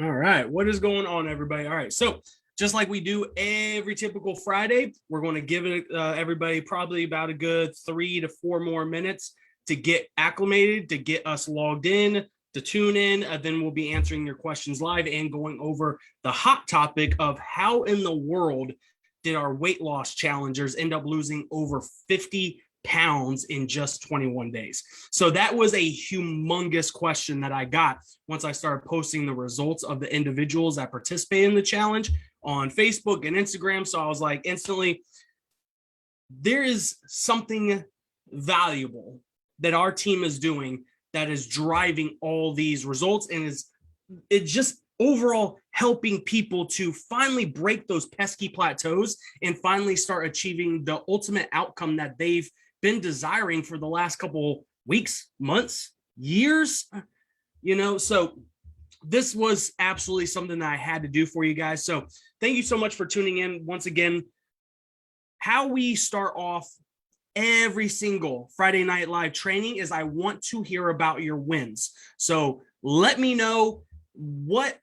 All right. What is going on, everybody? All right. So, just like we do every typical Friday, we're going to give it everybody probably about a good 3 to 4 more minutes to get acclimated, to get us logged in, to tune in. Then we'll be answering your questions live and going over the hot topic of how in the world did our weight loss challengers end up losing over 50 pounds in just 21 days. So that was a humongous question that I got once I started posting the results of the individuals that participate in the challenge on Facebook and Instagram. So I was like, instantly, there is something valuable that our team is doing that is driving all these results and it just overall helping people to finally break those pesky plateaus and finally start achieving the ultimate outcome that they've been desiring for the last couple weeks, months, years, so this was absolutely something that I had to do for you guys. So thank you so much for tuning in once again. How we start off every single Friday Night Live training is I want to hear about your wins. So let me know what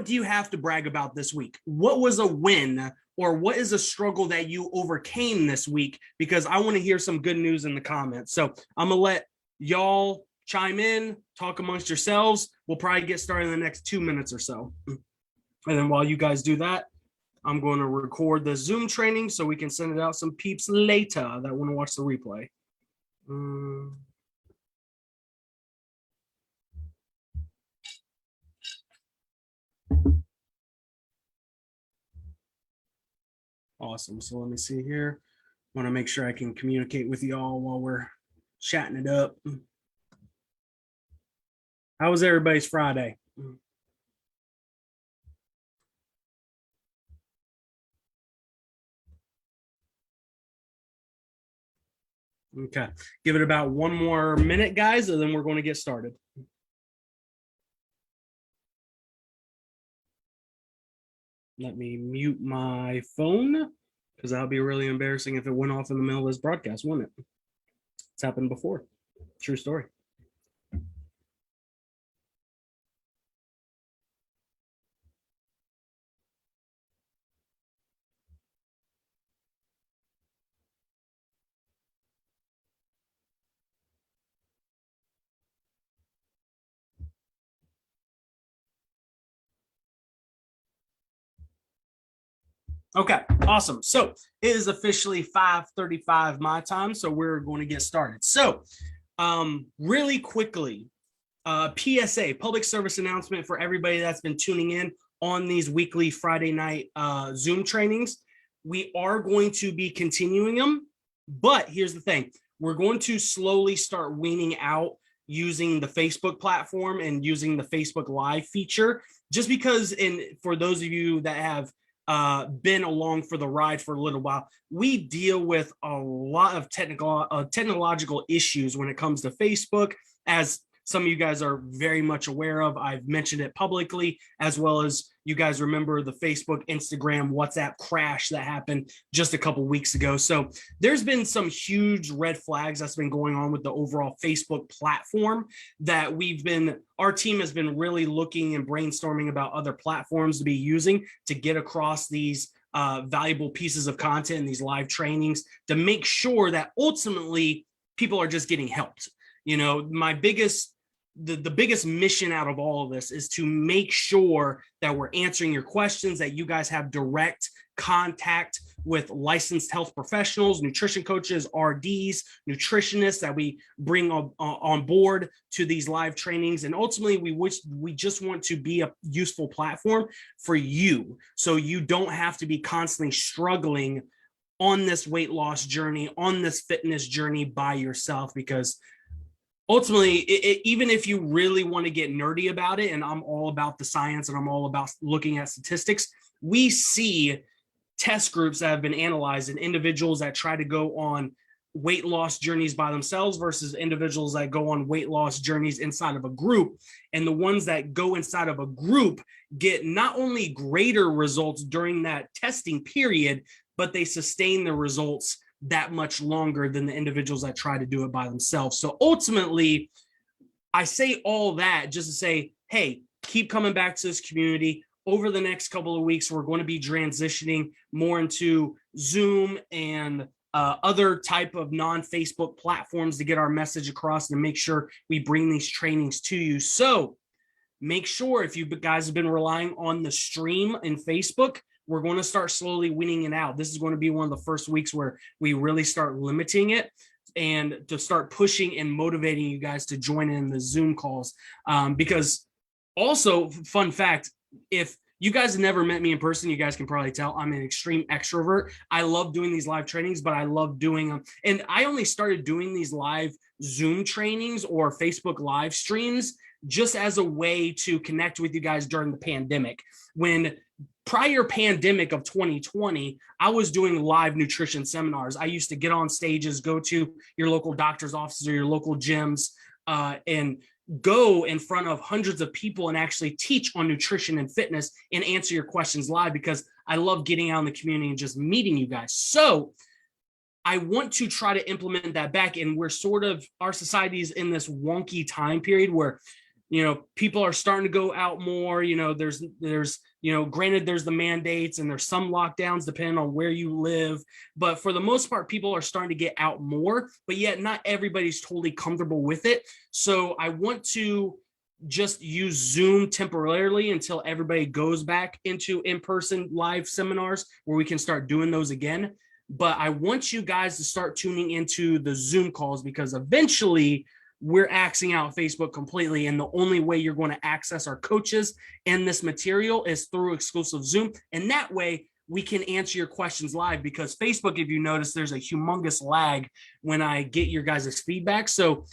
do you have to brag about this week? What was a win or what is a struggle that you overcame this week? Because I want to hear some good news in the comments. So I'm going to let y'all chime in, talk amongst yourselves. We'll probably get started in the next 2 minutes or so. And then while you guys do that, I'm going to record the Zoom training so we can send it out some peeps later that want to watch the replay. Awesome. So let me see here. I want to make sure I can communicate with y'all while we're chatting it up. How was everybody's Friday? Okay. Give it about 1 more minute, guys, and then we're going to get started. Let me mute my phone because that would be really embarrassing if it went off in the middle of this broadcast, wouldn't it? It's happened before. True story. Okay, awesome. So it is officially 5:35 my time, so we're going to get started. So really quickly, PSA, public service announcement for everybody that's been tuning in on these weekly Friday night Zoom trainings. We are going to be continuing them, but here's the thing. We're going to slowly start weaning out using the Facebook platform and using the Facebook Live feature, just because, and for those of you that have been along for the ride for a little while, we deal with a lot of technological issues when it comes to Facebook, as some of you guys are very much aware of. I've mentioned it publicly, as well as you guys remember the Facebook, Instagram, WhatsApp crash that happened just a couple weeks ago. So there's been some huge red flags that's been going on with the overall Facebook platform that our team has been really looking and brainstorming about other platforms to be using to get across these valuable pieces of content in these live trainings to make sure that ultimately people are just getting helped. My biggest the biggest mission out of all of this is to make sure that we're answering your questions, that you guys have direct contact with licensed health professionals, nutrition coaches, RDs, nutritionists that we bring on board to these live trainings. And ultimately, we just want to be a useful platform for you, so you don't have to be constantly struggling on this weight loss journey, on this fitness journey by yourself, because ultimately, even if you really want to get nerdy about it, and I'm all about the science and I'm all about looking at statistics, we see test groups that have been analyzed and individuals that try to go on weight loss journeys by themselves versus individuals that go on weight loss journeys inside of a group. And the ones that go inside of a group get not only greater results during that testing period, but they sustain the results that much longer than the individuals that try to do it by themselves. So ultimately, I say all that just to say, hey, keep coming back to this community. Over the next couple of weeks, we're going to be transitioning more into Zoom and other type of non-Facebook platforms to get our message across and make sure we bring these trainings to you. So make sure, if you guys have been relying on the stream in Facebook, we're going to start slowly weaning it out. This is going to be one of the first weeks where we really start limiting it and to start pushing and motivating you guys to join in the Zoom calls. Because also, fun fact, if you guys have never met me in person, you guys can probably tell I'm an extreme extrovert. I love doing these live trainings, but I love doing them. And I only started doing these live Zoom trainings or Facebook live streams just as a way to connect with you guys during the pandemic. When prior pandemic of 2020, I was doing live nutrition seminars. I used to get on stages, go to your local doctor's offices or your local gyms, and go in front of hundreds of people and actually teach on nutrition and fitness and answer your questions live, because I love getting out in the community and just meeting you guys. So I want to try to implement that back. And we're our society is in this wonky time period where, people are starting to go out more. There's granted, there's the mandates and there's some lockdowns depending on where you live. But for the most part, people are starting to get out more, but yet not everybody's totally comfortable with it. So I want to just use Zoom temporarily until everybody goes back into in-person live seminars where we can start doing those again. But I want you guys to start tuning into the Zoom calls, because eventually we're axing out Facebook completely. And the only way you're going to access our coaches and this material is through exclusive Zoom. And that way we can answer your questions live, because Facebook, if you notice, there's a humongous lag when I get your guys' feedback. So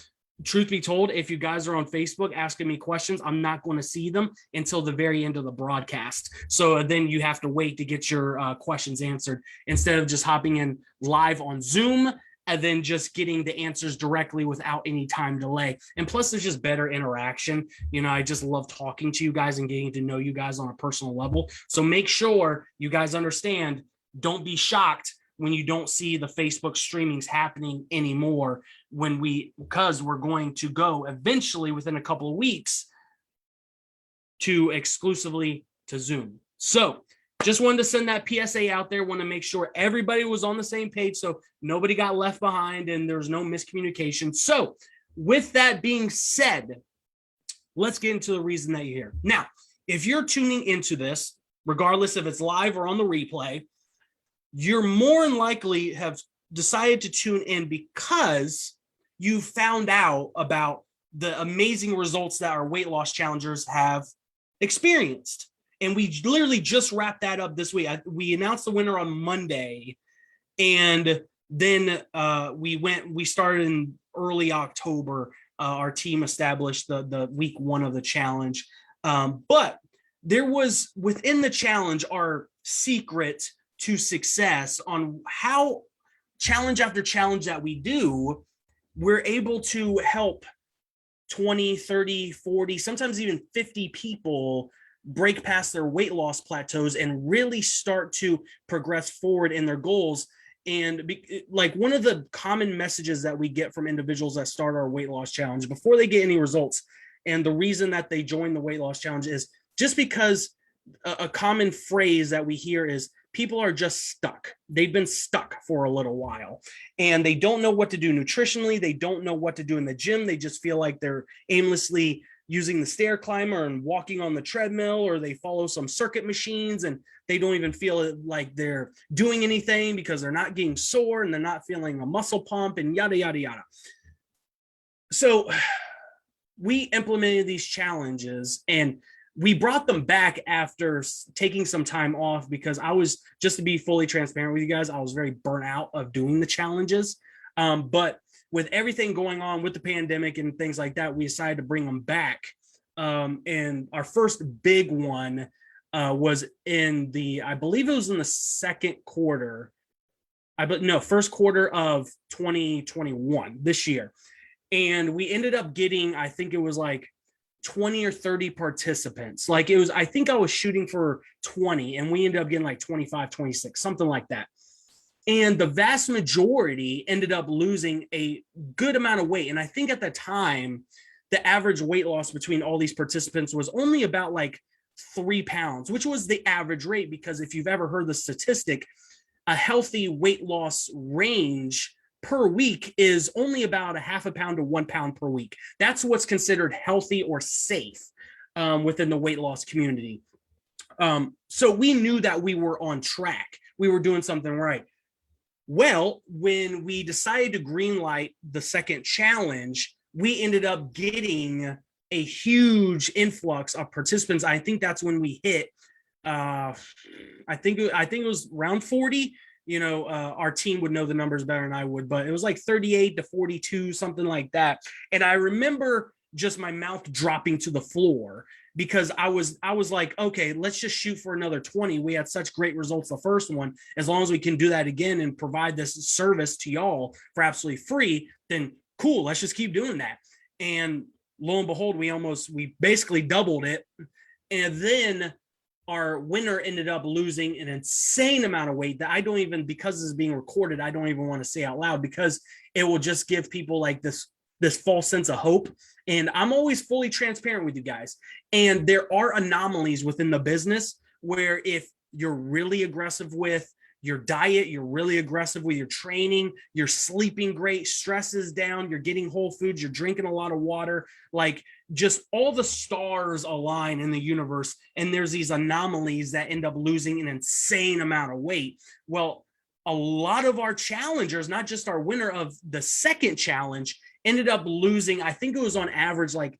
truth be told, if you guys are on Facebook asking me questions, I'm not going to see them until the very end of the broadcast. So then you have to wait to get your questions answered instead of just hopping in live on Zoom and then just getting the answers directly without any time delay. And plus, there's just better interaction. I just love talking to you guys and getting to know you guys on a personal level. So make sure you guys understand, don't be shocked when you don't see the Facebook streamings happening anymore because we're going to go eventually within a couple of weeks to exclusively to Zoom. So just wanted to send that PSA out there. Want to make sure everybody was on the same page so nobody got left behind and there's no miscommunication. So with that being said, let's get into the reason that you're here. Now, if you're tuning into this, regardless if it's live or on the replay, you're more than likely have decided to tune in because you found out about the amazing results that our weight loss challengers have experienced. And we literally just wrapped that up this week. We announced the winner on Monday, and then we started in early October. Our team established the week one of the challenge. But there was within the challenge our secret to success on how challenge after challenge that we do, we're able to help 20, 30, 40, sometimes even 50 people break past their weight loss plateaus and really start to progress forward in their goals. And like one of the common messages that we get from individuals that start our weight loss challenge before they get any results, and the reason that they join the weight loss challenge is just because a common phrase that we hear is people are just stuck. They've been stuck for a little while and they don't know what to do nutritionally. They don't know what to do in the gym. They just feel like they're aimlessly using the stair climber and walking on the treadmill, or they follow some circuit machines and they don't even feel like they're doing anything because they're not getting sore and they're not feeling a muscle pump and yada, yada, yada. So we implemented these challenges and we brought them back after taking some time off because I was, just to be fully transparent with you guys, I was very burnt out of doing the challenges. But with everything going on with the pandemic and things like that, we decided to bring them back. And our first big one was I believe it was in the first quarter of 2021, this year. And we ended up getting, I think it was like 20 or 30 participants. I think I was shooting for 20 and we ended up getting like 25, 26, something like that. And the vast majority ended up losing a good amount of weight. And I think at the time the average weight loss between all these participants was only about like 3 pounds, which was the average rate. Because if you've ever heard the statistic, a healthy weight loss range per week is only about a half a pound to 1 pound per week. That's what's considered healthy or safe within the weight loss community. So we knew that we were on track. We were doing something right. Well, when we decided to greenlight the second challenge, we ended up getting a huge influx of participants. I think that's when we hit, I think it was around 40. Our team would know the numbers better than I would, but it was like 38 to 42, something like that. And I remember just my mouth dropping to the floor, because I was like, okay, let's just shoot for another 20. We had such great results the first one. As long as we can do that again and provide this service to y'all for absolutely free, then cool, let's just keep doing that. And lo and behold, we basically doubled it. And then our winner ended up losing an insane amount of weight that I don't even, because this is being recorded, I don't even want to say out loud, because it will just give people like this false sense of hope. And I'm always fully transparent with you guys. And there are anomalies within the business where if you're really aggressive with your diet, you're really aggressive with your training, you're sleeping great, stress is down, you're getting whole foods, you're drinking a lot of water, like just all the stars align in the universe. And there's these anomalies that end up losing an insane amount of weight. Well, a lot of our challengers, not just our winner of the second challenge, ended up losing, I think it was on average like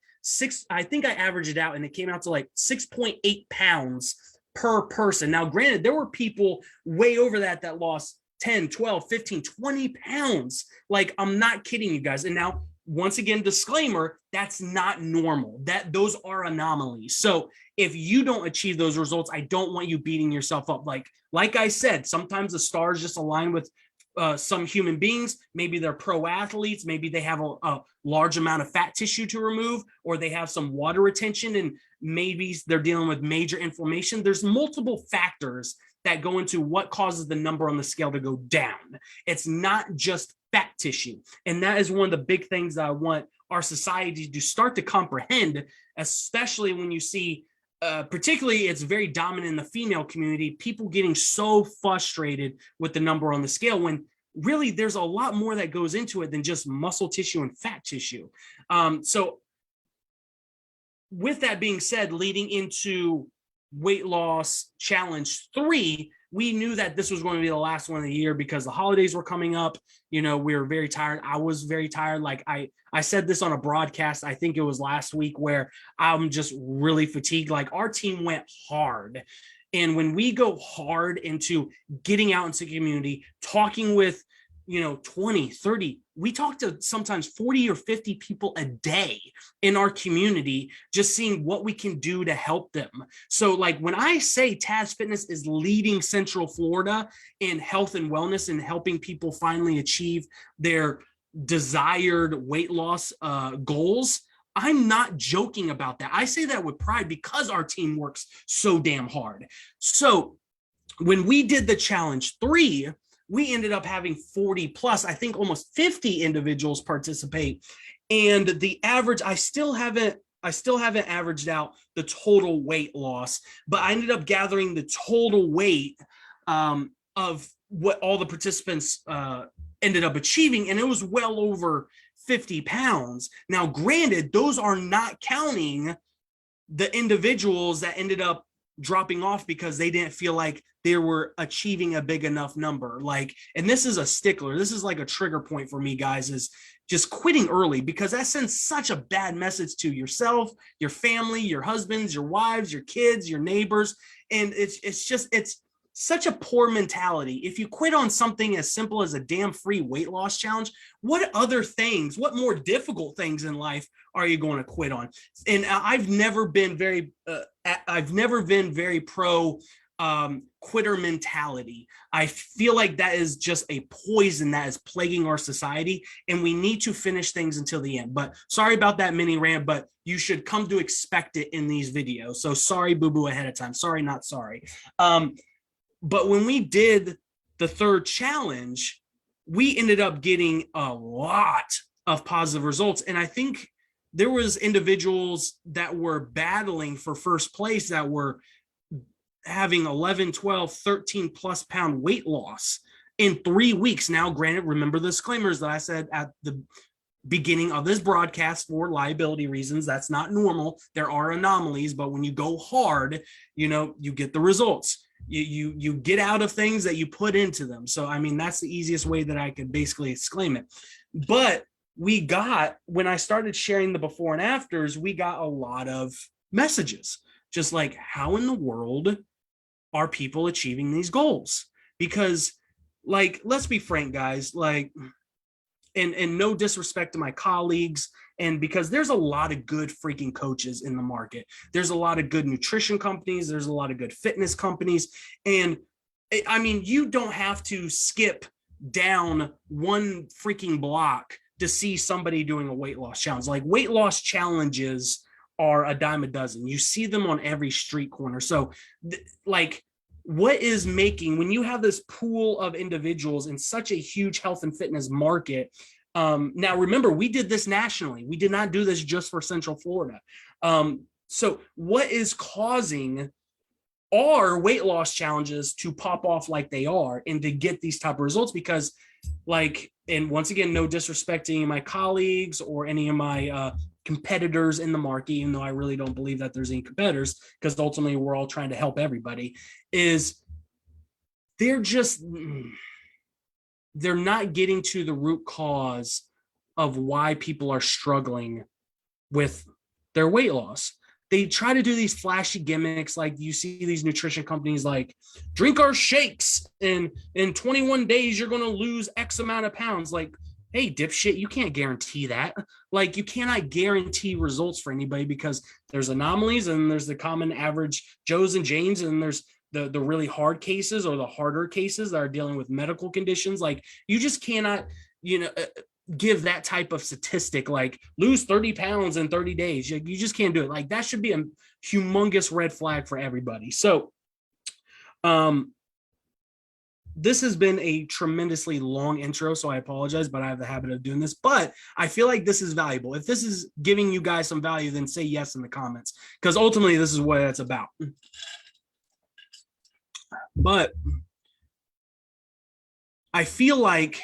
I averaged it out and it came out to like 6.8 pounds per person. Now, granted, there were people way over that lost 10, 12, 15, 20 pounds. Like, I'm not kidding you guys. And now, once again, disclaimer, that's not normal. Those are anomalies. So if you don't achieve those results, I don't want you beating yourself up. Like I said, sometimes the stars just align with some human beings. Maybe they're pro athletes, maybe they have a large amount of fat tissue to remove, or they have some water retention, and maybe they're dealing with major inflammation. There's multiple factors that go into what causes the number on the scale to go down. It's not just fat tissue. And that is one of the big things that I want our society to start to comprehend, especially when you see particularly it's very dominant in the female community, people getting so frustrated with the number on the scale, when really there's a lot more that goes into it than just muscle tissue and fat tissue. So with that being said, leading into weight loss challenge 3, we knew that this was going to be the last one of the year because the holidays were coming up. We were very tired. I was very tired. Like I said this on a broadcast, I think it was last week, where I'm just really fatigued. Like, our team went hard. And when we go hard into getting out into the community, talking with 20, 30, we talk to sometimes 40 or 50 people a day in our community, just seeing what we can do to help them. So like when I say Taz Fitness is leading Central Florida in health and wellness and helping people finally achieve their desired weight loss goals, I'm not joking about that. I say that with pride because our team works so damn hard. So when we did the challenge 3, we ended up having 40 plus, I think almost 50 individuals participate. And the average, I still haven't averaged out the total weight loss, but I ended up gathering the total weight of what all the participants ended up achieving. And it was well over 50 pounds. Now, granted, those are not counting the individuals that ended up dropping off because they didn't feel like they were achieving a big enough number. And this is a stickler. This is like a trigger point for me, guys, is just quitting early, because that sends such a bad message to yourself, your family, your husbands, your wives, your kids, your neighbors. And it's such a poor mentality. If you quit on something as simple as a damn free weight loss challenge, what more difficult things in life are you going to quit on? And I've never been very pro quitter mentality. I feel like that is just a poison that is plaguing our society, and we need to finish things until the end. But sorry about that mini rant, but you should come to expect it in these videos. So sorry, boo-boo, ahead of time. Sorry, not sorry. But when we did the third challenge, we ended up getting a lot of positive results. And I think there was individuals that were battling for first place that were having 11, 12, 13 plus pound weight loss in 3 weeks. Now, granted, remember the disclaimers that I said at the beginning of this broadcast for liability reasons. That's not normal. There are anomalies, but when you go hard, you get the results. You get out of things that you put into them. So, I mean, that's the easiest way that I could basically exclaim it. But when I started sharing the before and afters, we got a lot of messages, just like, how in the world are people achieving these goals? Because, like, let's be frank, guys, like, and no disrespect to my colleagues, and because there's a lot of good freaking coaches in the market. There's a lot of good nutrition companies. There's a lot of good fitness companies. And I mean, you don't have to skip down one freaking block to see somebody doing a weight loss challenge. Like, weight loss challenges are a dime a dozen. You see them on every street corner. So like, what is making, when you have this pool of individuals in such a huge health and fitness market, now remember, we did this nationally. We did not do this just for Central Florida. So what is causing our weight loss challenges to pop off like they are and to get these type of results? Because, like, and once again, no disrespect to any of my colleagues or any of my competitors in the market, even though I really don't believe that there's any competitors, because ultimately we're all trying to help everybody, is they're not getting to the root cause of why people are struggling with their weight loss. They try to do these flashy gimmicks. Like, you see these nutrition companies like, drink our shakes and in 21 days, you're going to lose X amount of pounds. Like, hey, dipshit, you can't guarantee that. Like, you cannot guarantee results for anybody, because there's anomalies and there's the common average Joes and Janes, and there's the really hard cases or the harder cases that are dealing with medical conditions. Like, you just cannot, give that type of statistic, like lose 30 pounds in 30 days. You just can't do it. Like, that should be a humongous red flag for everybody. So, this has been a tremendously long intro, so I apologize, but I have the habit of doing this. But I feel like this is valuable. If this is giving you guys some value, then say yes in the comments, because ultimately this is what it's about. But I feel like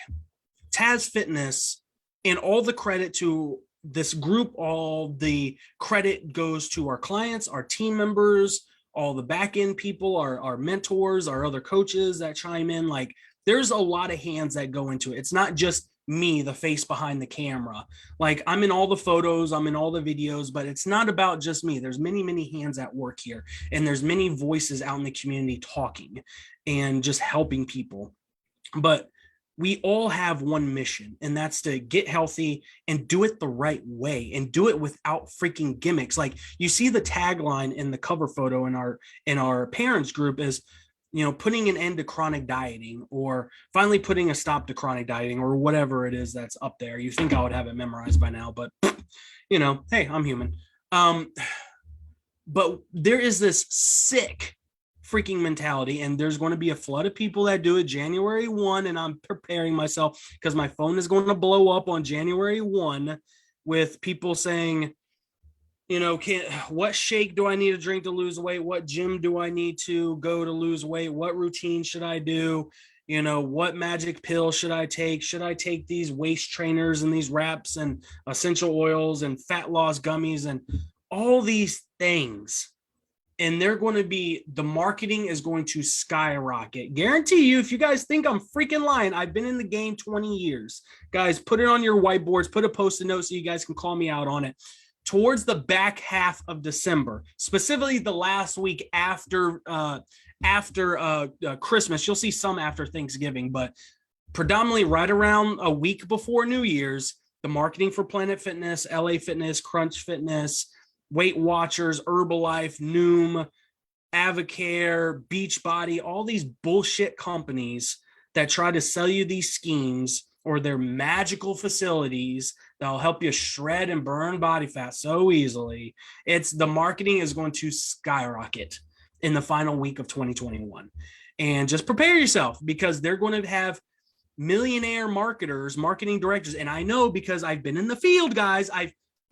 Taz Fitness, and all the credit to this group, all the credit goes to our clients, our team members, all the back end people, our mentors, our other coaches that chime in. Like, there's a lot of hands that go into it. It's not just me, the face behind the camera. Like, I'm in all the photos, I'm in all the videos, but it's not about just me. There's many, many hands at work here, and there's many voices out in the community talking and just helping people. But we all have one mission, and that's to get healthy and do it the right way, and do it without freaking gimmicks. Like, you see the tagline in the cover photo in our parents group is, putting an end to chronic dieting, or finally putting a stop to chronic dieting, or whatever it is that's up there. You think I would have it memorized by now, but hey, I'm human. But there is this sick freaking mentality, and there's going to be a flood of people that do it January 1, and I'm preparing myself, because my phone is going to blow up on January 1 with people saying, what shake do I need to drink to lose weight? What gym do I need to go to lose weight? What routine should I do? What magic pill should I take? Should I take these waist trainers and these wraps and essential oils and fat loss gummies and all these things? And the marketing is going to skyrocket. Guarantee you, if you guys think I'm freaking lying, I've been in the game 20 years. Guys, put it on your whiteboards, put a post-it note so you guys can call me out on it. Towards the back half of December, specifically the last week after Christmas, you'll see some after Thanksgiving, but predominantly right around a week before New Year's, the marketing for Planet Fitness, LA Fitness, Crunch Fitness, Weight Watchers, Herbalife, Noom, Avocare, Beachbody, all these bullshit companies that try to sell you these schemes or their magical facilities that'll help you shred and burn body fat so easily. The marketing is going to skyrocket in the final week of 2021. And just prepare yourself, because they're going to have millionaire marketers, marketing directors. And I know, because I've been in the field, guys.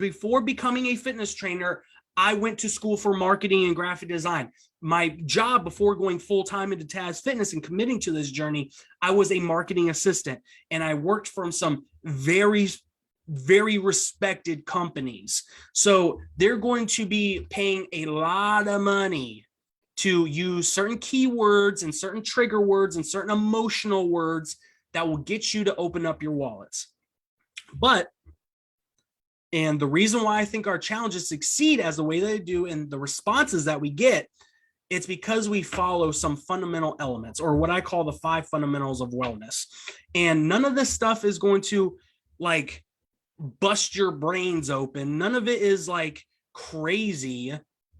before becoming a fitness trainer, I went to school for marketing and graphic design. My job before going full-time into Taz Fitness and committing to this journey, I was a marketing assistant, and I worked from some very, very respected companies. So they're going to be paying a lot of money to use certain keywords and certain trigger words and certain emotional words that will get you to open up your wallets. And the reason why I think our challenges succeed as the way they do and the responses that we get, it's because we follow some fundamental elements, or what I call the 5 fundamentals of wellness. And none of this stuff is going to like bust your brains open. None of it is like crazy.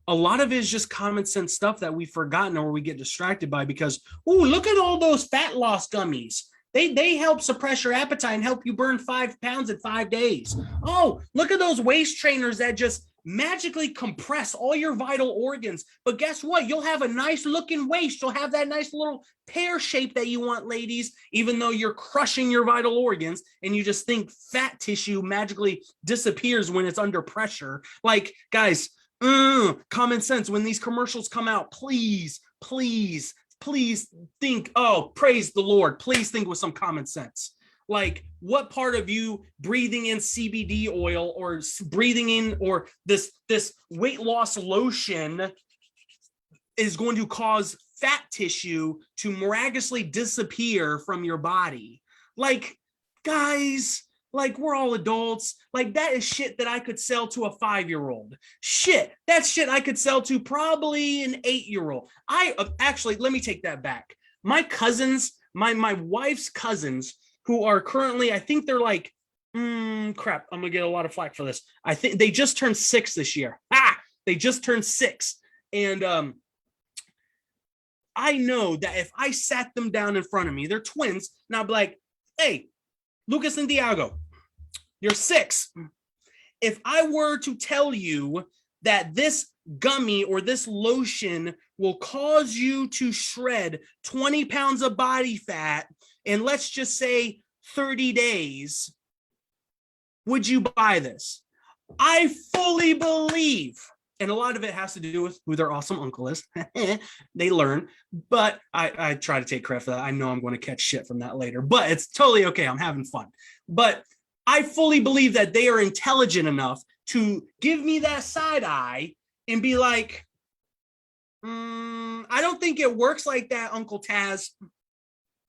A lot of it is just common sense stuff that we've forgotten or we get distracted by because, oh, look at all those fat loss gummies. They help suppress your appetite and help you burn 5 pounds in 5 days. Oh, look at those waist trainers that just magically compress all your vital organs. But guess what? You'll have a nice looking waist. You'll have that nice little pear shape that you want, ladies, even though you're crushing your vital organs and you just think fat tissue magically disappears when it's under pressure. Like, guys, common sense. When these commercials come out, please think, oh, praise the Lord. Please think with some common sense. Like, what part of you breathing in CBD oil or breathing in or this weight loss lotion is going to cause fat tissue to miraculously disappear from your body? Like, guys, like, we're all adults. Like, that is shit that I could sell to a 5-year-old. That's shit I could sell to probably an 8-year-old. Actually, let me take that back. My cousins, my wife's cousins, who are currently, I think they're like, crap, I'm gonna get a lot of flack for this. I think they just turned 6 this year. They just turned 6. And I know that if I sat them down in front of me, they're twins, and I'd be like, hey, Lucas and Diago, you're 6. If I were to tell you that this gummy or this lotion will cause you to shred 20 pounds of body fat in, let's just say, 30 days, would you buy this? I fully believe, and a lot of it has to do with who their awesome uncle is. They learn, but I try to take credit for that. I know I'm going to catch shit from that later, but it's totally okay. I'm having fun. But I fully believe that they are intelligent enough to give me that side eye and be like, I don't think it works like that, Uncle Taz.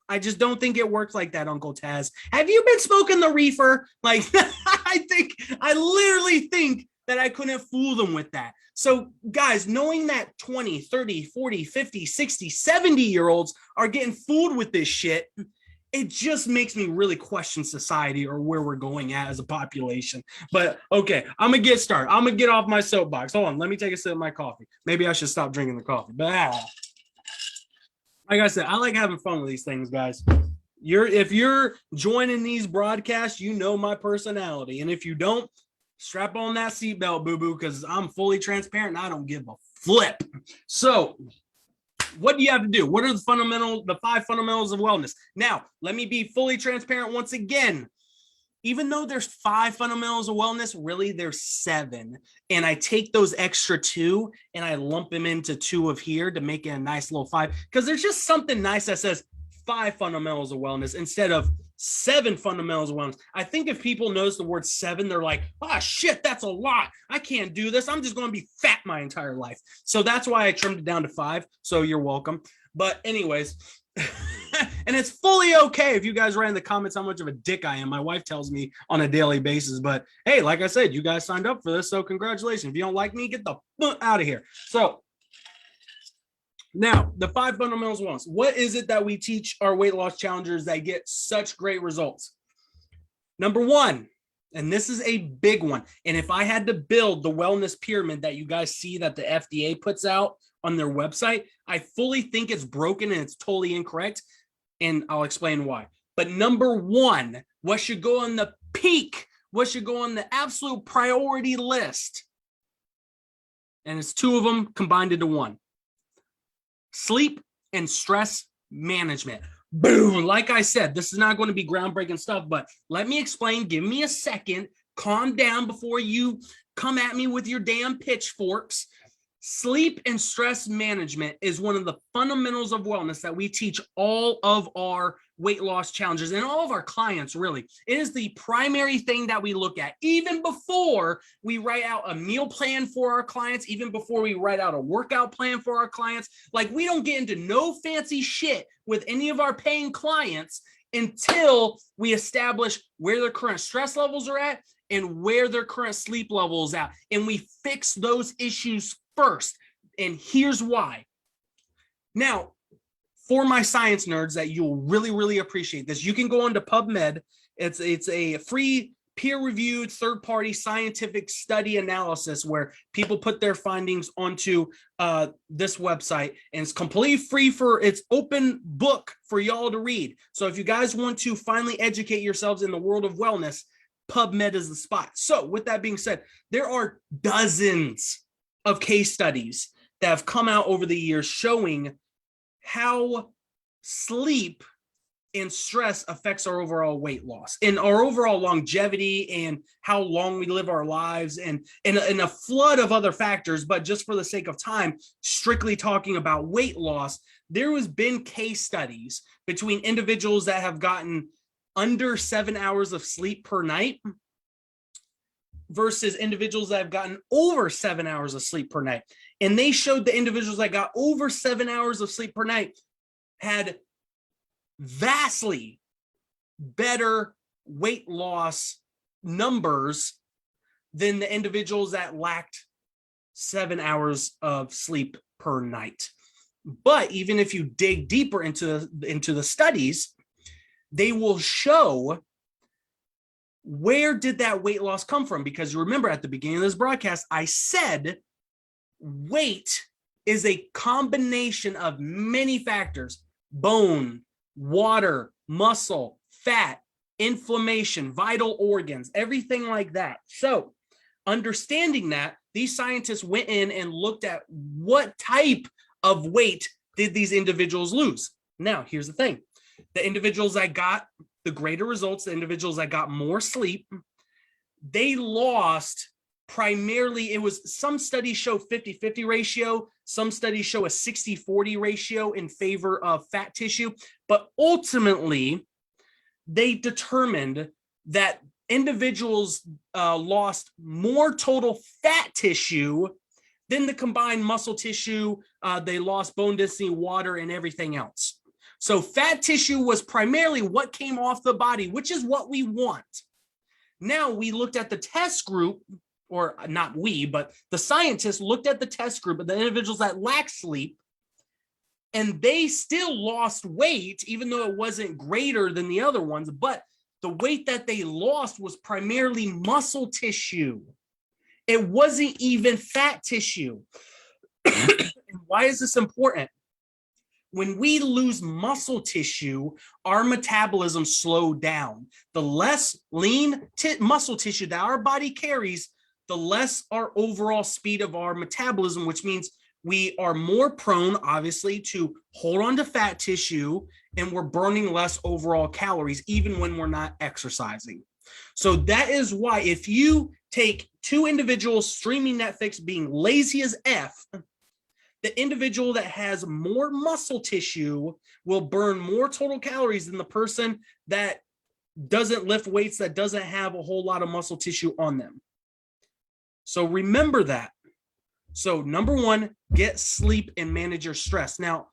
I just don't think it works like that, Uncle Taz. Have you been smoking the reefer? Like, I literally think that I couldn't fool them with that. So, guys, knowing that 20, 30, 40, 50, 60, 70-year-olds are getting fooled with this shit, it just makes me really question society or where we're going at as a population. But, okay, I'm going to get started. I'm going to get off my soapbox. Hold on, let me take a sip of my coffee. Maybe I should stop drinking the coffee. But, like I said, I like having fun with these things, guys. If you're joining these broadcasts, you know my personality. And if you don't, strap on that seatbelt, boo-boo, because I'm fully transparent and I don't give a flip. So what do you have to do? What are the 5 fundamentals of wellness? Now, let me be fully transparent once again. Even though there's 5 fundamentals of wellness, really there's 7. And I take those extra 2 and I lump them into 2 of here to make it a nice little 5. Because there's just something nice that says 5 fundamentals of wellness instead of 7 fundamentals of wellness. I think if people notice the word 7, they're like, oh shit, that's a lot. I can't do this. I'm just going to be fat my entire life. So that's why I trimmed it down to 5. So you're welcome. But anyways, and it's fully okay if you guys write in the comments how much of a dick I am. My wife tells me on a daily basis, but hey, like I said, you guys signed up for this, so congratulations. If you don't like me, get the fuck out of here. So now, the 5 fundamentals of wellness. What is it that we teach our weight loss challengers that get such great results? Number 1, and this is a big one, and if I had to build the wellness pyramid that you guys see that the FDA puts out on their website, I fully think it's broken and it's totally incorrect, and I'll explain why. But number 1, what should go on the peak, what should go on the absolute priority list, and it's 2 of them combined into 1. Sleep and stress management. Boom. Like I said, this is not going to be groundbreaking stuff, but let me explain. Give me a second calm down before you come at me with your damn pitchforks. Sleep and stress management is one of the fundamentals of wellness that we teach all of our weight loss challenges and all of our clients, really. It is the primary thing that we look at, even before we write out a meal plan for our clients, even before we write out a workout plan for our clients. Like, we don't get into no fancy shit with any of our paying clients until we establish where their current stress levels are at and where their current sleep level is at. And we fix those issues first. And here's why. Now, for my science nerds that you'll really, really appreciate this, you can go on to PubMed. It's a free peer-reviewed third-party scientific study analysis where people put their findings onto this website, and it's completely free it's open book for y'all to read. So if you guys want to finally educate yourselves in the world of wellness, PubMed is the spot. So with that being said, there are dozens of case studies that have come out over the years showing how sleep and stress affects our overall weight loss and our overall longevity and how long we live our lives and a flood of other factors. But just for the sake of time, strictly talking about weight loss, there has been case studies between individuals that have gotten under 7 hours of sleep per night versus individuals that have gotten over 7 hours of sleep per night. And they showed the individuals that got over 7 hours of sleep per night had vastly better weight loss numbers than the individuals that lacked 7 hours of sleep per night. But even if you dig deeper into the studies, they will show where did that weight loss come from? Because you remember at the beginning of this broadcast, I said weight is a combination of many factors: bone, water, muscle, fat, inflammation, vital organs, everything like that. So understanding that, these scientists went in and looked at what type of weight did these individuals lose. Now, here's the thing. The individuals that got the greater results, the individuals that got more sleep, they lost primarily, it was, some studies show 50-50 ratio, some studies show a 60-40 ratio in favor of fat tissue, but ultimately they determined that individuals lost more total fat tissue than the combined muscle tissue. They lost bone density, water, and everything else. So fat tissue was primarily what came off the body, which is what we want. Now we looked at the test group, or not we, but the scientists looked at the test group of the individuals that lacked sleep, and they still lost weight, even though it wasn't greater than the other ones. But the weight that they lost was primarily muscle tissue. It wasn't even fat tissue. And why is this important? When we lose muscle tissue, our metabolism slowed down. The less lean muscle tissue that our body carries, the less our overall speed of our metabolism, which means we are more prone, obviously, to hold on to fat tissue, and we're burning less overall calories, even when we're not exercising. So that is why if you take two individuals streaming Netflix being lazy as F, the individual that has more muscle tissue will burn more total calories than the person that doesn't lift weights, that doesn't have a whole lot of muscle tissue on them. So remember that. So number one, get sleep and manage your stress. Now,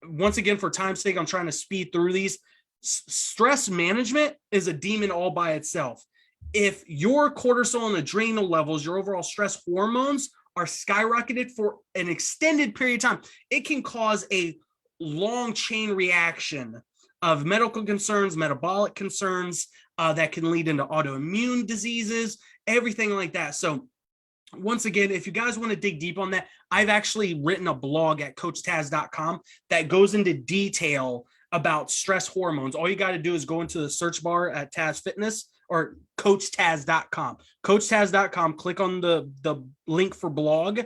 once again, for time's sake, I'm trying to speed through these. Stress management is a demon all by itself. If your cortisol and adrenal levels, your overall stress hormones, are skyrocketed for an extended period of time, it can cause a long chain reaction of medical concerns, metabolic concerns that can lead into autoimmune diseases, everything like that. So once again, if you guys want to dig deep on that, I've actually written a blog at coachtaz.com that goes into detail about stress hormones. All you got to do is go into the search bar at Taz Fitness or coachtaz.com. Coachtaz.com, click on the link for blog,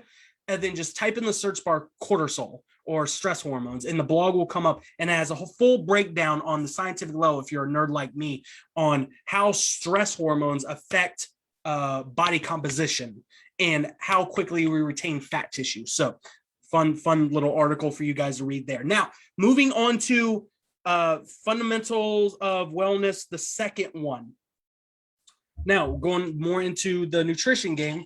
and then just type in the search bar cortisol or stress hormones, and the blog will come up, and it has a full breakdown on the scientific level, if you're a nerd like me, on how stress hormones affect body composition and how quickly we retain fat tissue. So fun little article for you guys to read there. Now, moving on to fundamentals of wellness, the second one. Now, going more into the nutrition game.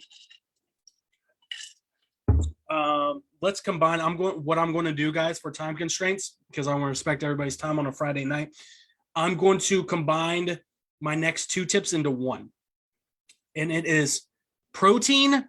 Let's combine. What I'm going to do, guys, for time constraints, because I want to respect everybody's time on a Friday night. I'm going to combine my next two tips into one. And it is protein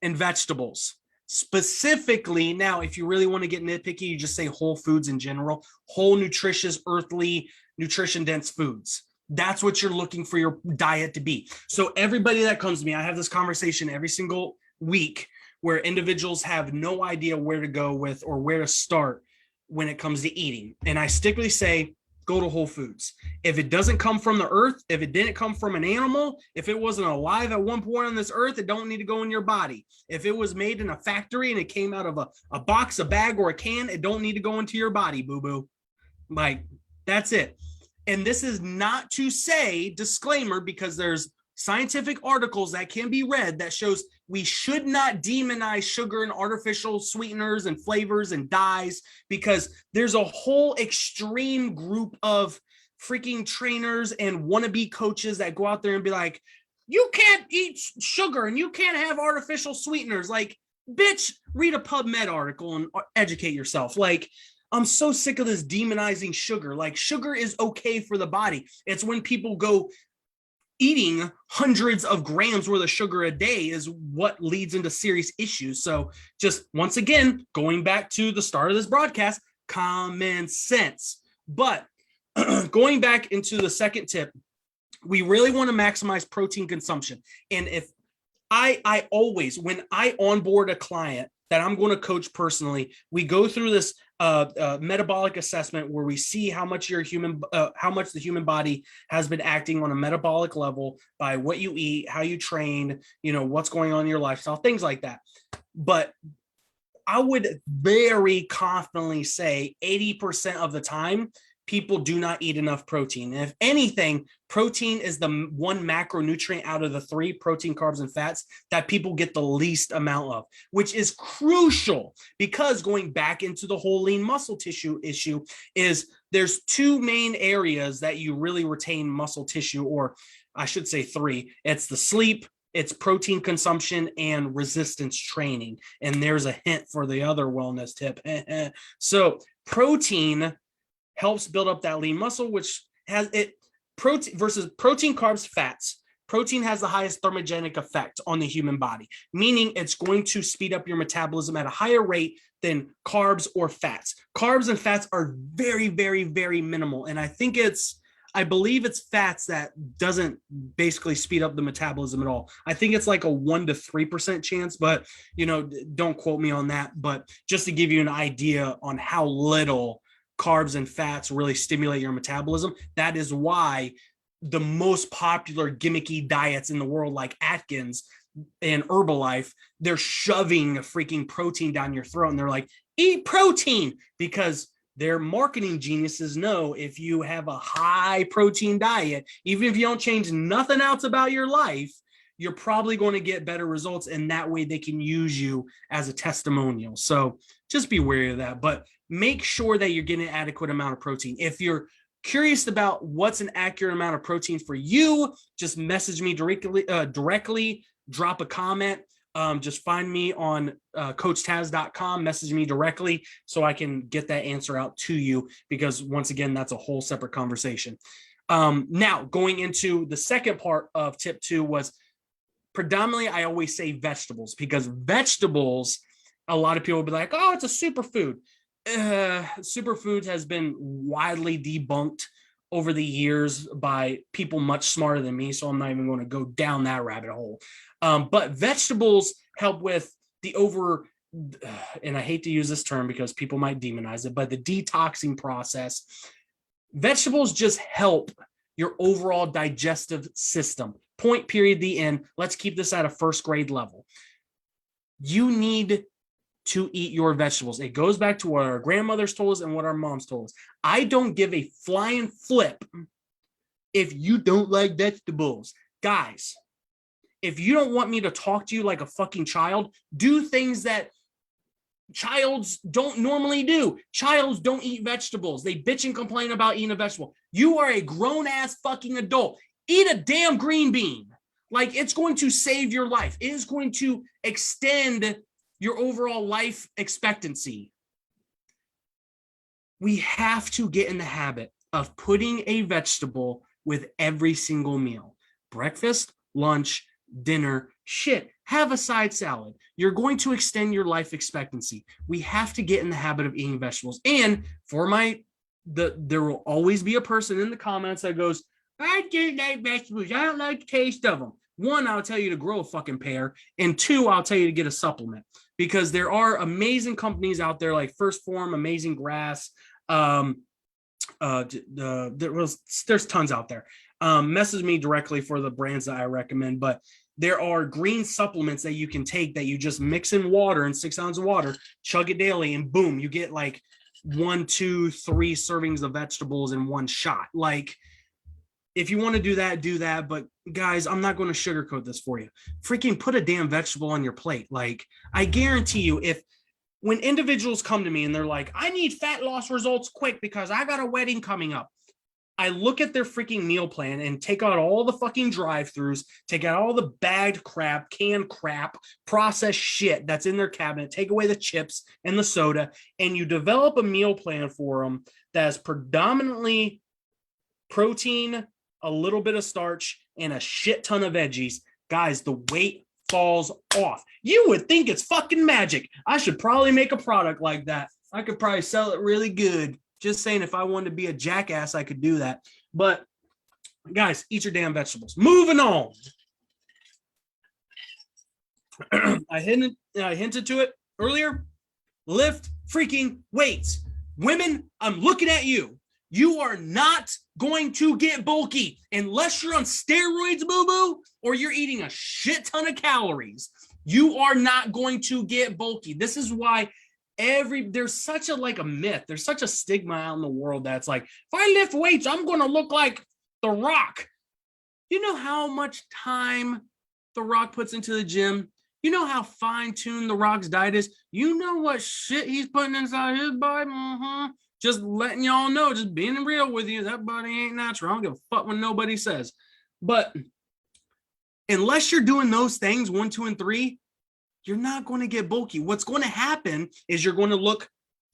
and vegetables. Specifically, now, if you really want to get nitpicky, you just say whole foods in general, whole, nutritious, earthly, nutrition-dense foods. That's what you're looking for your diet to be. So everybody that comes to me, I have this conversation every single week where individuals have no idea where to go with or where to start when it comes to eating. And I strictly say, go to whole foods. If it doesn't come from the earth, if it didn't come from an animal, if it wasn't alive at one point on this earth, it don't need to go in your body. If it was made in a factory and it came out of a box, a bag, or a can, it don't need to go into your body, boo-boo. Like, that's it. And this is not to say, disclaimer, because there's scientific articles that can be read that shows we should not demonize sugar and artificial sweeteners and flavors and dyes, because there's a whole extreme group of freaking trainers and wannabe coaches that go out there and be like, you can't eat sugar and you can't have artificial sweeteners. Like, bitch, read a PubMed article and educate yourself. Like, I'm so sick of this demonizing sugar. Like, sugar is okay for the body. It's when people go eating hundreds of grams worth of sugar a day is what leads into serious issues. So just once again, going back to the start of this broadcast, common sense. But going back into the second tip, we really want to maximize protein consumption. And if I always, when I onboard a client that I'm going to coach personally, we go through this metabolic assessment where we see how much how much the human body has been acting on a metabolic level by what you eat, how you train, what's going on in your lifestyle, things like that. But I would very confidently say 80% of the time, people do not eat enough protein. And if anything, protein is the one macronutrient out of the three, protein, carbs, and fats, that people get the least amount of, which is crucial, because going back into the whole lean muscle tissue issue is there's two main areas that you really retain muscle tissue, or I should say three. It's the sleep, it's protein consumption, and resistance training. And there's a hint for the other wellness tip. So protein helps build up that lean muscle, which has it protein versus protein, carbs, fats. Protein has the highest thermogenic effect on the human body, meaning it's going to speed up your metabolism at a higher rate than carbs or fats. Carbs and fats are very, very, very minimal. And I believe it's fats that doesn't basically speed up the metabolism at all. I think it's like a 1 to 3% chance, but don't quote me on that. But just to give you an idea on how little carbs and fats really stimulate your metabolism. That is why the most popular gimmicky diets in the world, like Atkins and Herbalife, they're shoving freaking protein down your throat. And they're like, eat protein, because their marketing geniuses know if you have a high protein diet, even if you don't change nothing else about your life, you're probably going to get better results. And that way they can use you as a testimonial. So just be wary of that. But make sure that you're getting an adequate amount of protein. If you're curious about what's an accurate amount of protein for you, just message me directly, drop a comment. Just find me on coachtaz.com, message me directly so I can get that answer out to you, because once again, that's a whole separate conversation. Now, going into the second part of tip 2 was predominantly, I always say vegetables, because vegetables, a lot of people will be like, oh, it's a superfood. Superfood has been widely debunked over the years by people much smarter than me, so I'm not even going to go down that rabbit hole. But vegetables help with the and I hate to use this term because people might demonize it, but the detoxing process. Vegetables just help your overall digestive system. Point, period, the end. Let's keep this at a first grade level. You need to eat your vegetables. It goes back to what our grandmothers told us and what our moms told us. I don't give a flying flip if you don't like vegetables. Guys, If you don't want me to talk to you like a fucking child, do things that childs don't normally do. Childs don't eat vegetables. They bitch and complain about eating a vegetable. You are a grown ass fucking adult. Eat a damn green bean. Like, it's going to save your life. It is going to extend your overall life expectancy. We have to get in the habit of putting a vegetable with every single meal. Breakfast, lunch, dinner, shit, have a side salad. You're going to extend your life expectancy. We have to get in the habit of eating vegetables. And there will always be a person in the comments that goes, I don't like vegetables. I don't like the taste of them. One, I'll tell you to grow a fucking pear. And two, I'll tell you to get a supplement. Because there are amazing companies out there like First Form, Amazing Grass. There's tons out there. Message me directly for the brands that I recommend, but there are green supplements that you can take that you just mix in water and 6 ounces of water, chug it daily, and boom, you get like 1, 2, 3 servings of vegetables in one shot. Like, if you want to do that. But guys, I'm not going to sugarcoat this for you. Freaking put a damn vegetable on your plate. Like, I guarantee you, when individuals come to me and they're like, I need fat loss results quick because I got a wedding coming up, I look at their freaking meal plan and take out all the fucking drive-thrus, take out all the bagged crap, canned crap, processed shit that's in their cabinet, take away the chips and the soda, and you develop a meal plan for them that is predominantly protein, a little bit of starch, and a shit ton of veggies. Guys, the weight falls off. You would think it's fucking magic. I should probably make a product like that. I could probably sell it really good. Just saying, if I wanted to be a jackass, I could do that. But guys, eat your damn vegetables. Moving on. I hinted to it earlier. Lift freaking weights. Women, I'm looking at you. You are not going to get bulky unless you're on steroids, boo-boo, or you're eating a shit ton of calories. You are not going to get bulky. This is why there's such a myth. There's such a stigma out in the world that's like, if I lift weights, I'm going to look like The Rock. You know how much time The Rock puts into the gym? You know how fine-tuned The Rock's diet is? You know what shit he's putting inside his body? Just letting y'all know, just being real with you, that body ain't natural. I don't give a fuck when nobody says. But unless you're doing those things, 1, 2, and 3, you're not going to get bulky. What's going to happen is you're going to look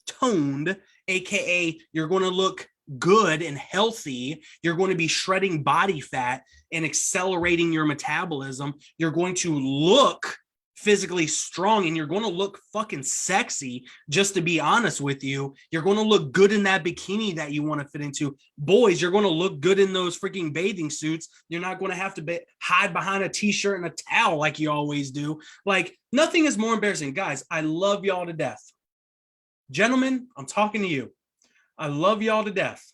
toned, aka you're going to look good and healthy. You're going to be shredding body fat and accelerating your metabolism. You're going to look physically strong and you're going to look fucking sexy. Just to be honest with you, you're going to look good in that bikini that you want to fit into. Boys, you're going to look good in those freaking bathing suits. You're not going to have to hide behind a t-shirt and a towel like you always do. Like, nothing is more embarrassing. Guys, I love y'all to death. Gentlemen, I'm talking to you. I love y'all to death.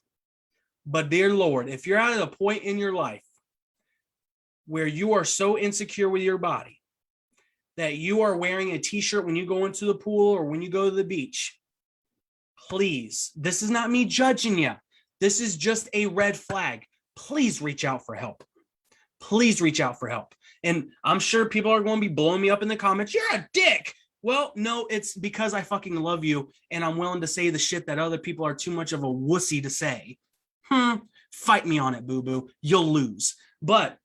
But dear Lord, if you're at a point in your life where you are so insecure with your body that you are wearing a t-shirt when you go into the pool or when you go to the beach, please, this is not me judging you. This is just a red flag. Please reach out for help. Please reach out for help. And I'm sure people are going to be blowing me up in the comments. You're a dick. Well, no, it's because I fucking love you and I'm willing to say the shit that other people are too much of a wussy to say. Fight me on it, boo-boo. You'll lose. But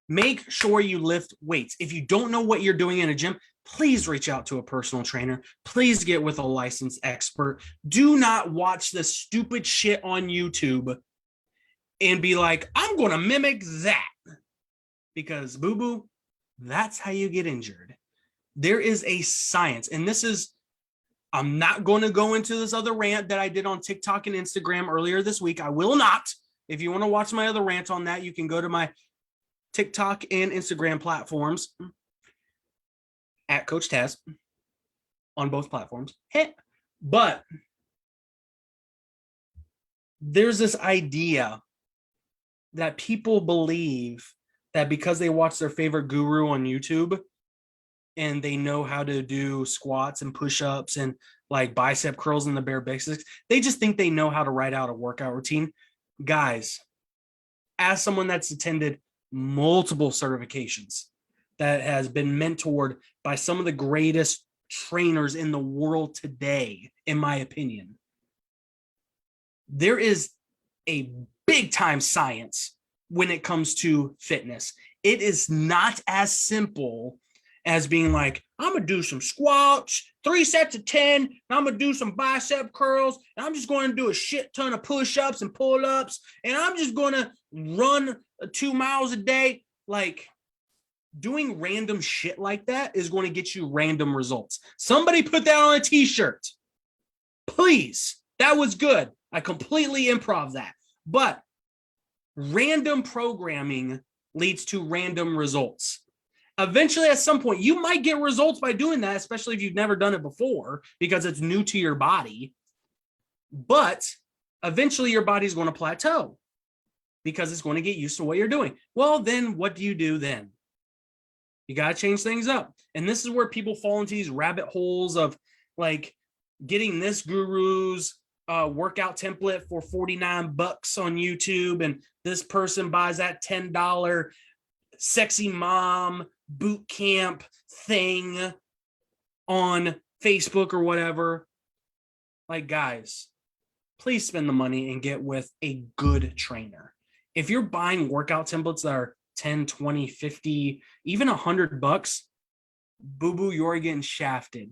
make sure you lift weights. If you don't know what you're doing in a gym, please reach out to a personal trainer. Please get with a licensed expert. Do not watch the stupid shit on YouTube and be like, I'm going to mimic that. Because, boo-boo, that's how you get injured. There is a science, and this is, I'm not going to go into this other rant that I did on TikTok and Instagram earlier this week. I will not. If you want to watch my other rant on that, you can go to my TikTok and Instagram platforms at Coach Taz on both platforms. But there's this idea that people believe that because they watch their favorite guru on YouTube and they know how to do squats and push-ups and like bicep curls and the bare basics, they just think they know how to write out a workout routine. Guys, as someone that's attended multiple certifications, that has been mentored by some of the greatest trainers in the world today, in my opinion. There is a big time science when it comes to fitness. It is not as simple as being like, I'm going to do some squats, 3 sets of 10, and I'm going to do some bicep curls, and I'm just going to do a shit ton of push-ups and pull-ups, and I'm just going to run 2 miles a day. Like, doing random shit like that is going to get you random results. Somebody put that on a t-shirt. Please. That was good. I completely improv that. But random programming leads to random results. Eventually, at some point, you might get results by doing that, especially if you've never done it before, because it's new to your body. But eventually, your body's going to plateau because it's going to get used to what you're doing. Well, then what do you do then? You got to change things up. And this is where people fall into these rabbit holes of like getting this guru's workout template for $49 on YouTube, and this person buys that $10 sexy mom boot camp thing on Facebook or whatever. Like, guys, please spend the money and get with a good trainer. If you're buying workout templates that are 10, 20, 50, even $100, boo-boo, you're getting shafted.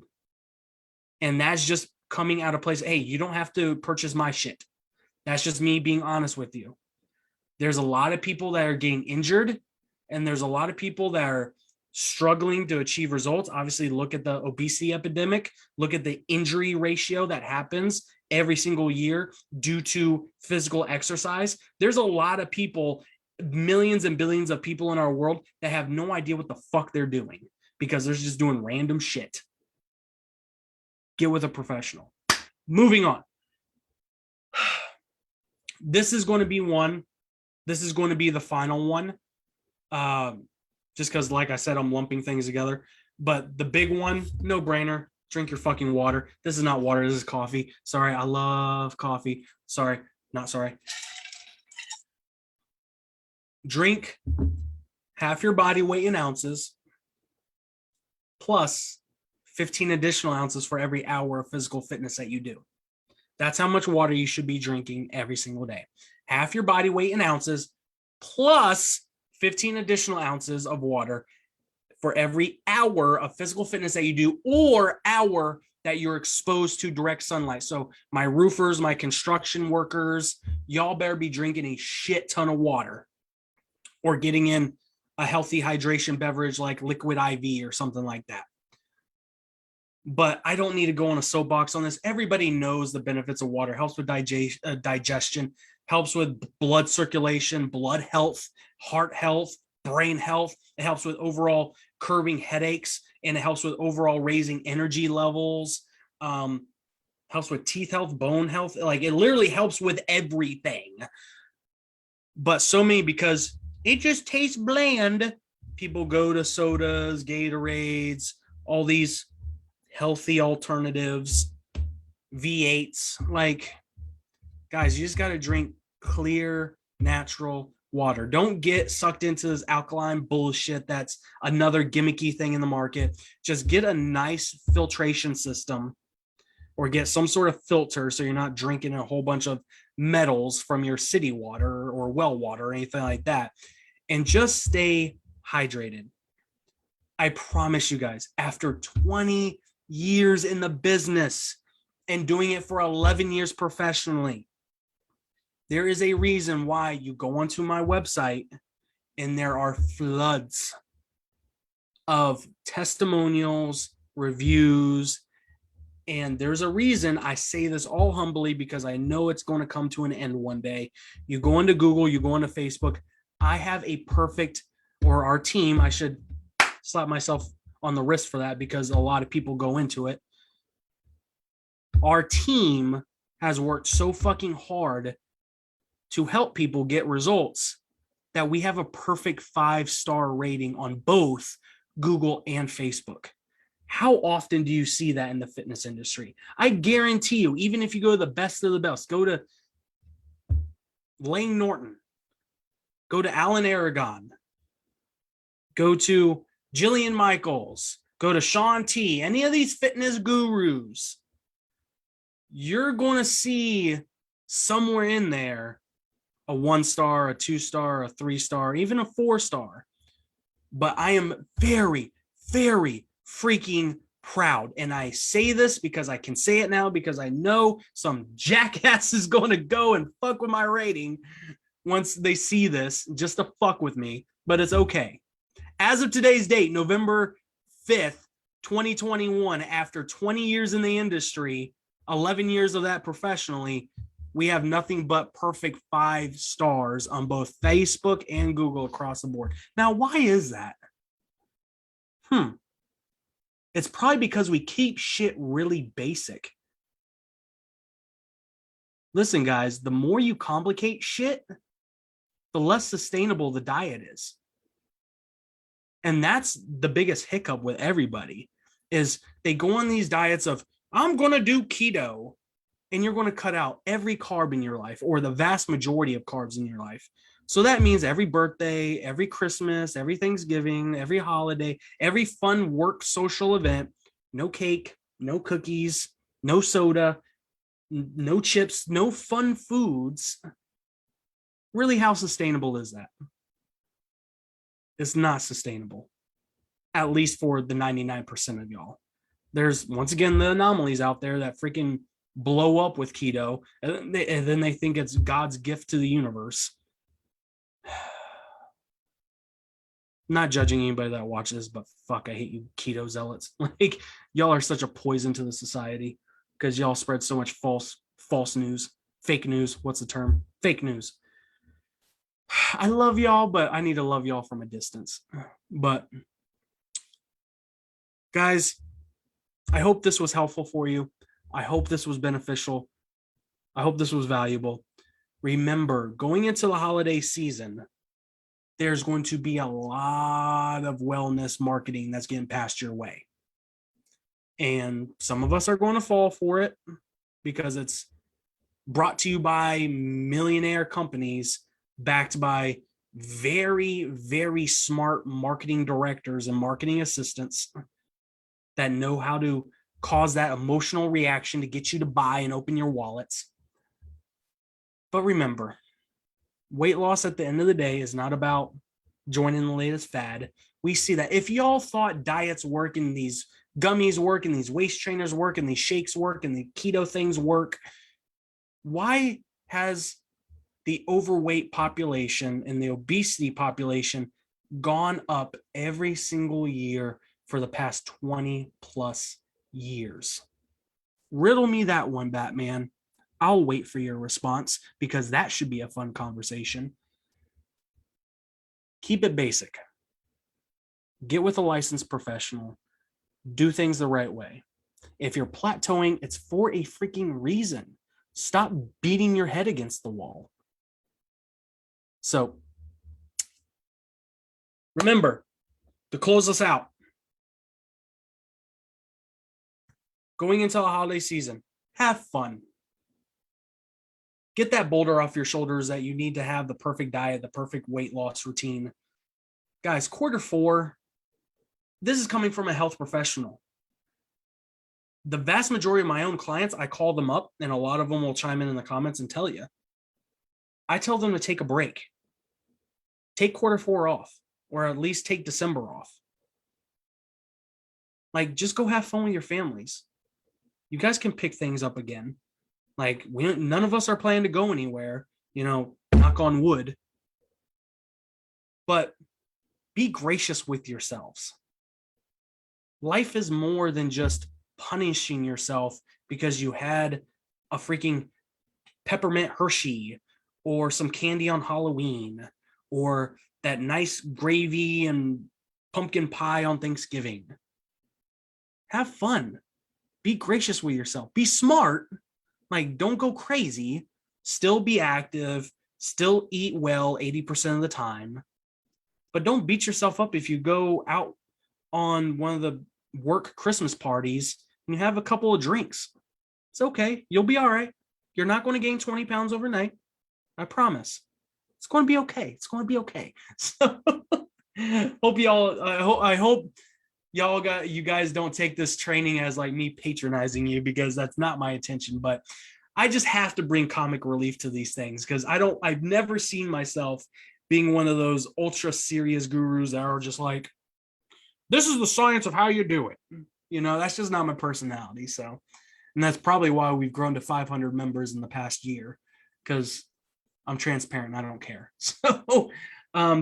And that's just coming out of place. Hey, you don't have to purchase my shit. That's just me being honest with you. There's a lot of people that are getting injured, and there's a lot of people that are struggling to achieve results. Obviously, look at the obesity epidemic. Look at the injury ratio that happens every single year due to physical exercise. There's a lot of people, millions and billions of people in our world, that have no idea what the fuck they're doing because they're just doing random shit. Get with a professional. Moving on. This is going to be one. This is going to be the final one. Just because, like I said, I'm lumping things together. But the big one, no brainer. Drink your fucking water. This is not water. This is coffee. Sorry, I love coffee. Sorry, not sorry. Drink half your body weight in ounces plus 15 additional ounces for every hour of physical fitness that you do. That's how much water you should be drinking every single day. Half your body weight in ounces plus 15 additional ounces of water for every hour of physical fitness that you do, or hour that you're exposed to direct sunlight. So my roofers, my construction workers, y'all better be drinking a shit ton of water or getting in a healthy hydration beverage like Liquid IV or something like that. But I don't need to go on a soapbox on this. Everybody knows the benefits of water. Helps with digestion, helps with blood circulation, blood health, heart health, brain health. It helps with overall curbing headaches, and it helps with overall raising energy levels. Helps with teeth health, bone health. Like, it literally helps with everything. But so many, because it just tastes bland, people go to sodas, Gatorades, all these healthy alternatives, V8s. Like, guys, you just got to drink clear, natural water. Don't get sucked into this alkaline bullshit that's another gimmicky thing in the market. Just get a nice filtration system, or get some sort of filter so you're not drinking a whole bunch of metals from your city water or well water or anything like that. And just stay hydrated. I promise you guys, after 20 years in the business and doing it for 11 years professionally, there is a reason why you go onto my website and there are floods of testimonials, reviews, and there's a reason I say this all humbly, because I know it's going to come to an end one day. You go into Google, you go into Facebook. I have a perfect, or our team, I should slap myself on the wrist for that because a lot of people go into it. Our team has worked so fucking hard to help people get results that we have a perfect 5-star rating on both Google and Facebook. How often do you see that in the fitness industry? I guarantee you, even if you go to the best of the best, go to Lane Norton, go to Alan Aragon, Go to Jillian Michaels, go to Shaun T, any of these fitness gurus. You're going to see somewhere in there a 1-star, a 2-star, a 3-star, even a 4-star. But I am very, very freaking proud. And I say this because I can say it now because I know some jackass is going to go and fuck with my rating once they see this just to fuck with me. But it's okay. As of today's date, November 5th, 2021, after 20 years in the industry, 11 years of that professionally, we have nothing but perfect 5 stars on both Facebook and Google across the board. Now, why is that? It's probably because we keep shit really basic. Listen, guys, the more you complicate shit, the less sustainable the diet is. And that's the biggest hiccup with everybody is they go on these diets of, I'm going to do keto, and you're going to cut out every carb in your life or the vast majority of carbs in your life. So that means every birthday, every Christmas, every Thanksgiving, every holiday, every fun work social event, no cake, no cookies, no soda, no chips, no fun foods. Really, how sustainable is that? It's not sustainable, at least for the 99% of y'all. There's, once again, the anomalies out there that freaking blow up with keto, and then they think it's God's gift to the universe. Not judging anybody that watches, but fuck, I hate you keto zealots. Like, y'all are such a poison to the society because y'all spread so much false news, fake news. What's the term? Fake news. I love y'all, but I need to love y'all from a distance. But guys, I hope this was helpful for you. I hope this was beneficial. I hope this was valuable. Remember, going into the holiday season, there's going to be a lot of wellness marketing that's getting passed your way. And some of us are going to fall for it because it's brought to you by millionaire companies backed by very, very smart marketing directors and marketing assistants that know how to cause that emotional reaction to get you to buy and open your wallets. But remember, weight loss at the end of the day is not about joining the latest fad. We see that if y'all thought diets work and these gummies work and these waist trainers work and these shakes work and the keto things work, why has the overweight population and the obesity population gone up every single year for the past 20 plus years? Riddle me that one, Batman. I'll wait for your response because that should be a fun conversation. Keep it basic. Get with a licensed professional. Do things the right way. If you're plateauing, it's for a freaking reason. Stop beating your head against the wall. So, remember, to close us out, going into the holiday season, have fun. Get that boulder off your shoulders that you need to have the perfect diet, the perfect weight loss routine. Guys, Q4, this is coming from a health professional. The vast majority of my own clients, I call them up, and a lot of them will chime in the comments and tell you. I tell them to take a break. Take Q4 off, or at least take December off. Like, just go have fun with your families. You guys can pick things up again. Like, none of us are planning to go anywhere, knock on wood. But be gracious with yourselves. Life is more than just punishing yourself because you had a freaking peppermint Hershey or some candy on Halloween or that nice gravy and pumpkin pie on Thanksgiving. Have fun. Be gracious with yourself. Be smart. Like, don't go crazy. Still be active. Still eat well 80% of the time. But don't beat yourself up if you go out on one of the work Christmas parties and you have a couple of drinks. It's okay. You'll be all right. You're not going to gain 20 pounds overnight. I promise. It's going to be okay. It's going to be okay. So Hope y'all, I hope you guys don't take this training as like me patronizing you, because that's not my intention. But I just have to bring comic relief to these things, because I've never seen myself being one of those ultra serious gurus that are just like, this is the science of how you do it. You know, that's just not my personality. So, and that's probably why we've grown to 500 members in the past year, because I'm transparent and I don't care. So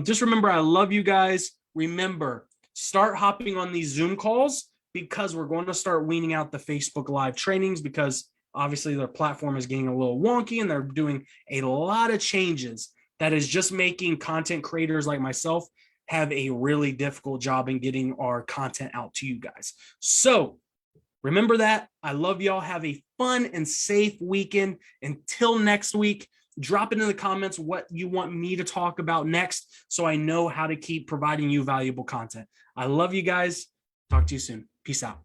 just remember, I love you guys. Remember, start hopping on these Zoom calls, because we're going to start weaning out the Facebook Live trainings, because obviously their platform is getting a little wonky and they're doing a lot of changes that is just making content creators like myself have a really difficult job in getting our content out to you guys. So remember that. I love y'all. Have a fun and safe weekend. Until next week, drop it in the comments what you want me to talk about next, so I know how to keep providing you valuable content. I love you guys. Talk to you soon. Peace out.